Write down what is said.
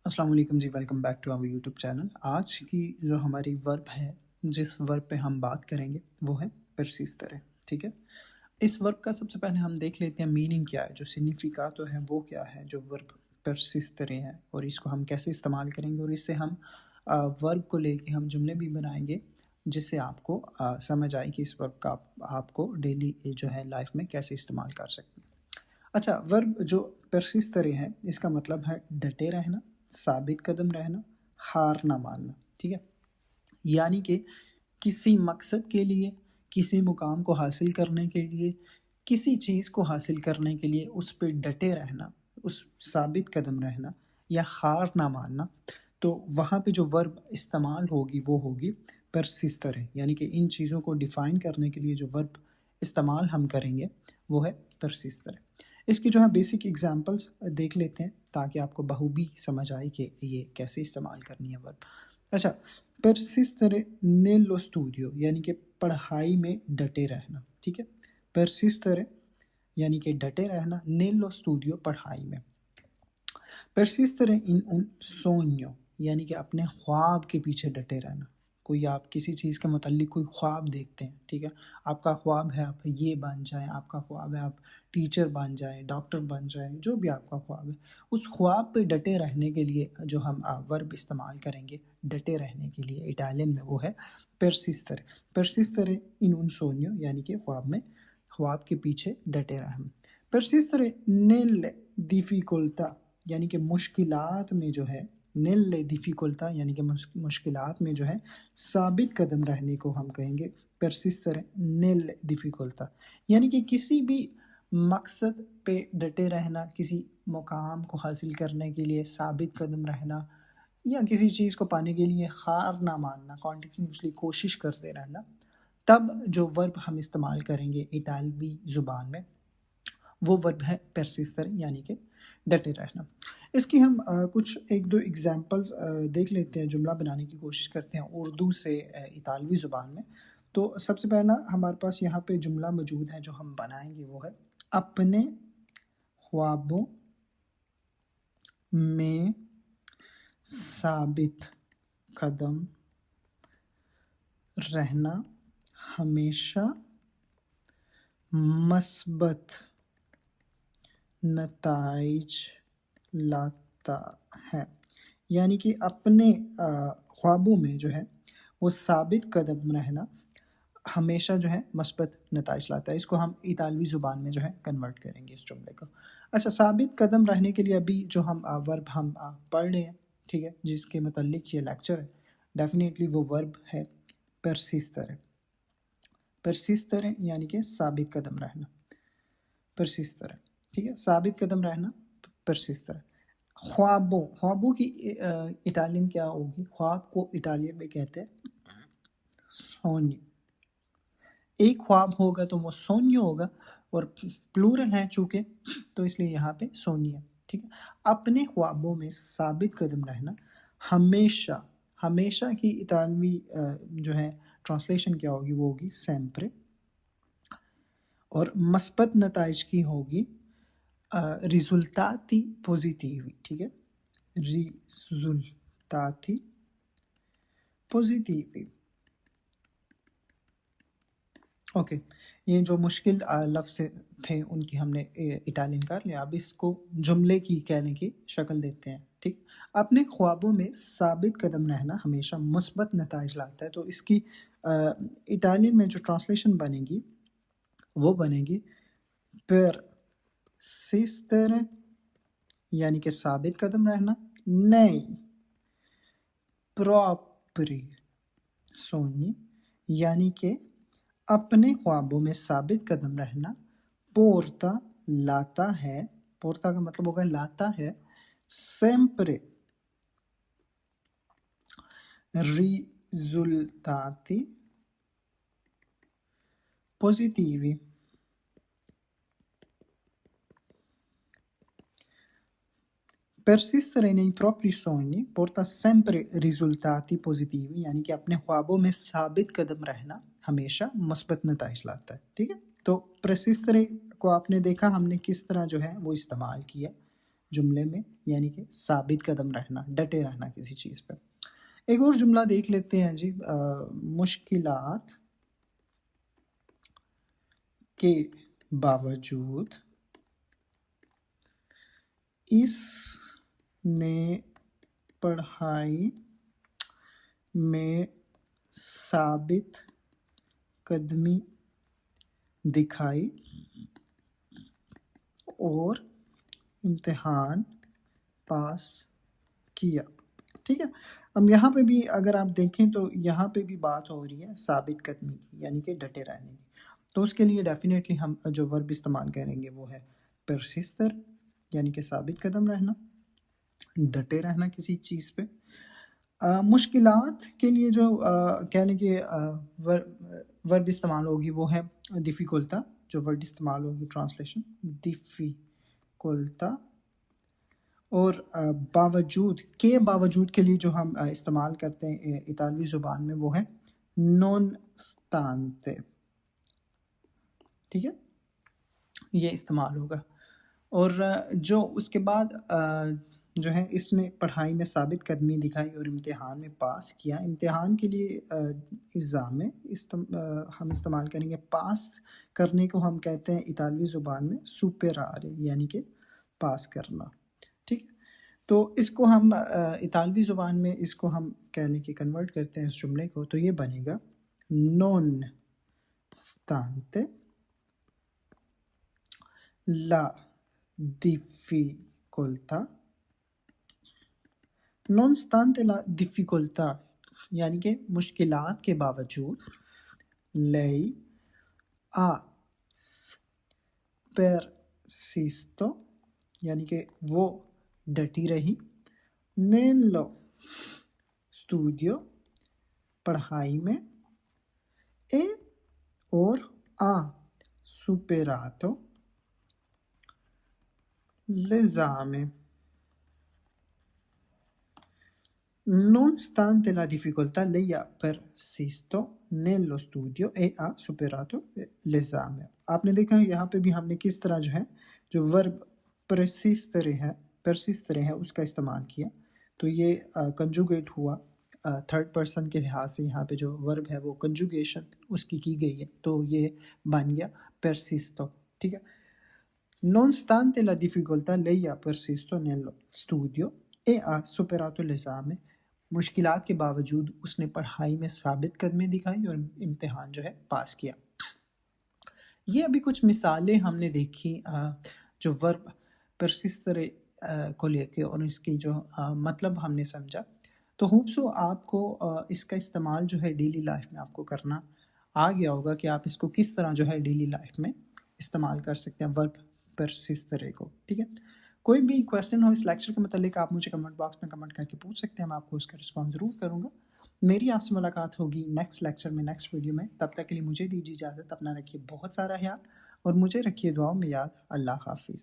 السلام علیکم جی، welcome back to our YouTube channel. آج کی جو ہماری ورب ہے، جس ورب پہ ہم بات کریں گے وہ ہے پرسیسٹر ہے، ٹھیک ہے۔ اس ورب کا سب سے پہلے ہم دیکھ لیتے ہیں میننگ کیا ہے، جو سگنیفیکاتو ہے وہ کیا ہے جو ورب پرسیسٹرے ہے، اور اس کو ہم کیسے استعمال کریں گے، اور اس سے ہم ورب کو لے کے ہم جملے بھی بنائیں گے جس سے آپ کو سمجھ آئے کہ اس ورب کا آپ کو ڈیلی جو ہے لائف میں کیسے استعمال کر سکتے ہیں۔ اچھا، ورب جو پرسیسٹرے ہے اس کا مطلب ہے ڈٹے رہنا، ثابت قدم رہنا، ہار نہ ماننا، ٹھیک ہے۔ یعنی کہ کسی مقصد کے لیے، کسی مقام کو حاصل کرنے کے لیے، کسی چیز کو حاصل کرنے کے لیے اس پہ ڈٹے رہنا، اس ثابت قدم رہنا یا ہار نہ ماننا، تو وہاں پہ جو ورب استعمال ہوگی وہ ہوگی پرسیسٹر ہے۔ یعنی کہ ان چیزوں کو ڈیفائن کرنے کے لیے جو ورب استعمال ہم کریں گے وہ ہے پرسیسٹر ہے۔ اس کی جو ہے بیسک ایگزامپلس دیکھ لیتے ہیں تاکہ آپ کو بخوبی سمجھ آئے کہ یہ کیسے استعمال کرنی ہے ورب۔ اچھا، پرسیسٹر نیلو اسٹوڈیو یعنی کہ پڑھائی میں ڈٹے رہنا، ٹھیک ہے۔ پرسیسٹر یعنی کہ ڈٹے رہنا، نیلو اسٹوڈیو پڑھائی میں۔ پرسیسٹر ان un sogno یعنی کہ اپنے خواب کے پیچھے ڈٹے رہنا۔ کوئی آپ کسی چیز کے متعلق کوئی خواب دیکھتے ہیں، ٹھیک ہے، آپ کا خواب ہے آپ یہ بن جائیں، آپ کا خواب ہے آپ ٹیچر بن جائیں، ڈاکٹر بن جائیں، جو بھی آپ کا خواب ہے، اس خواب پہ ڈٹے رہنے کے لیے جو ہم ورب استعمال کریں گے ڈٹے رہنے کے لیے اٹالین میں، وہ ہے پرسیسٹر۔ پرسیسٹر ان un sogno یعنی کہ خواب کے پیچھے ڈٹے رہنا۔ پرسیسٹر nelle difficoltà یعنی کہ مشکلات میں جو ہے، nelle difficoltà یعنی کہ مشکلات میں جو ہے ثابت قدم رہنے کو ہم کہیں گے persistere nelle difficoltà۔ یعنی کہ کسی بھی مقصد پہ ڈٹے رہنا، کسی مقام کو حاصل کرنے کے لیے ثابت قدم رہنا، یا کسی چیز کو پانے کے لیے ہار نہ ماننا، کنٹینیوسلی کوشش کرتے رہنا، تب جو ورب ہم استعمال کریں گے اٹالوی زبان میں وہ ورب ہے پرسیسٹر یعنی کہ ڈٹے رہنا۔ اس کی ہم کچھ ایک دو ایگزامپلز دیکھ لیتے ہیں، جملہ بنانے کی کوشش کرتے ہیں اردو سے اطالوی زبان میں۔ تو سب سے پہلا ہمارے پاس یہاں پہ جملہ موجود ہے جو ہم بنائیں گے، وہ ہے اپنے خوابوں میں ثابت قدم رہنا ہمیشہ مثبت نتائج لاتا ہے۔ یعنی کہ اپنے خوابوں میں جو ہے وہ ثابت قدم رہنا ہمیشہ جو ہے مثبت نتائج لاتا ہے۔ اس کو ہم اطالوی زبان میں جو ہے کنورٹ کریں گے اس جملے کو۔ اچھا، ثابت قدم رہنے کے لیے ابھی جو ہم ورب ہم پڑھ رہے ہیں، ٹھیک ہے، جس کے متعلق یہ لیکچر ہے، ڈیفینیٹلی وہ ورب ہے پرسیسٹر ہے۔ پرسیسٹر یعنی کہ ثابت قدم رہنا، پرسیسٹر ہے، ٹھیک ہے، ثابت قدم رہنا پرسیسٹر۔ خوابوں کی اٹالین کیا ہوگی؟ خواب کو اٹالین میں کہتے ہیں سونی۔ ایک خواب ہوگا تو وہ سونیو ہوگا، اور پلورل ہے چونکہ تو اس لیے یہاں پہ سونی ہے، ٹھیک ہے۔ اپنے خوابوں میں ثابت قدم رہنا ہمیشہ، ہمیشہ کی اطالوی جو ہے ٹرانسلیشن کیا ہوگی؟ وہ ہوگی سیمپرے، اور مثبت نتائج کی ہوگی risultati positivi، ٹھیک ہے، risultati positivi۔ اوکے، یہ جو مشکل لفظ تھے ان کی ہم نے اٹالین کر لیا، اب اس کو جملے کی کہنے کی شکل دیتے ہیں، ٹھیک۔ اپنے خوابوں میں ثابت قدم رہنا ہمیشہ مثبت نتائج لاتا ہے، تو اس کی اٹالین میں جو ٹرانسلیشن بنے گی وہ بنے گی persistere یعنی کہ ثابت قدم رہنا nei propri sogni یعنی کہ اپنے خوابوں میں ثابت قدم رہنا porta لاتا ہے، پورتا کا مطلب ہوگا لاتا ہے، sempre risultati positivi۔ persistere nei propri sogni porta sempre risultati positivi یعنی کہ اپنے خوابوں میں ثابت قدم رہنا ہمیشہ مثبت نتائج لاتا ہے، ٹھیک ہے۔ تو persistere کو آپ نے دیکھا ہم نے کس طرح جو ہے وہ استعمال کیا، جملے میں، یعنی کہ ثابت قدم رہنا، ڈٹے رہنا کسی چیز پہ۔ ایک اور جملہ دیکھ لیتے ہیں جی، مشکلات کے باوجود اس نے پڑھائی میں ثابت قدمی دکھائی اور امتحان پاس کیا۔ ٹھیک ہے، اب یہاں پہ بھی اگر آپ دیکھیں تو یہاں پہ بھی بات ہو رہی ہے ثابت قدمی کی، یعنی کہ ڈٹے رہنے کی۔ تو اس کے لیے ڈیفینیٹلی ہم جو ورب استعمال کریں گے وہ ہے پرسسٹر، یعنی کہ ثابت قدم رہنا، ڈٹے رہنا کسی چیز پہ۔ مشکلات کے لیے جو کہہ لیں کہ ورب استعمال ہوگی وہ ہے ڈیفیکلٹا، جو ورڈ استعمال ہوگی ٹرانسلیشن ڈیفیکلٹا۔ اور باوجود، کے باوجود کے لیے جو ہم استعمال کرتے ہیں اطالوی زبان میں وہ ہے نون ستانتے۔ ٹھیک ہے، یہ استعمال ہوگا۔ اور جو اس کے بعد جو ہے اس نے پڑھائی میں ثابت قدمی دکھائی اور امتحان میں پاس کیا۔ امتحان کے لیے ایگزام میں ہم استعمال کریں گے، پاس کرنے کو ہم کہتے ہیں اطالوی زبان میں سوپرارے، یعنی کہ پاس کرنا۔ ٹھیک ہے، تو اس کو ہم اطالوی زبان میں اس کو ہم کہہ لیں کہ کنورٹ کرتے ہیں اس جملے کو، تو یہ بنے گا non stante la difficoltà، non stante la difficoltà یعنی کہ مشکلات کے باوجود، lei ha persisto یعنی کہ وہ ڈٹی رہی، nello studio پڑھائی میں، e اور ha superato l'esame۔ Nonostante la difficoltà lei ha persisto nello studio e ha superato l'esame۔ آپ نے دیکھا یہاں پہ بھی ہم نے کس طرح جو ہے جو ورب persistere ہے اس کا استعمال کیا، تو یہ کنجوگیٹ ہوا تھرڈ پرسن کے لحاظ سے۔ یہاں پہ جو ورب ہے وہ کنجوگیشن اس کی گئی ہے، تو یہ بن گیا persisto۔ ٹھیک ہے، nonostante la difficoltà lei ha persisto nello studio e ha superato l'esame۔ مشکلات کے باوجود اس نے پڑھائی میں ثابت قدمی دکھائی اور امتحان جو ہے پاس کیا۔ یہ ابھی کچھ مثالیں ہم نے دیکھی جو ورب پرسسٹرے کو لے کے، اور اس کی جو مطلب ہم نے سمجھا۔ تو ہوپ سو آپ کو اس کا استعمال جو ہے ڈیلی لائف میں آپ کو کرنا آ گیا ہوگا کہ آپ اس کو کس طرح جو ہے ڈیلی لائف میں استعمال کر سکتے ہیں ورب پرسسٹرے کو۔ ٹھیک ہے، کوئی بھی کویسچن ہو اس لیکچر کے متعلق آپ مجھے کمنٹ باکس میں کمنٹ کر کے پوچھ سکتے ہیں، میں آپ کو اس کا رسپانس ضرور کروں گا۔ میری آپ سے ملاقات ہوگی نیکسٹ لیکچر میں، نیکسٹ ویڈیو میں۔ تب تک کے لیے مجھے دیجیے اجازت، اپنا رکھیے بہت سارا خیال اور مجھے رکھیے دعاؤں میں یاد۔ اللہ حافظ۔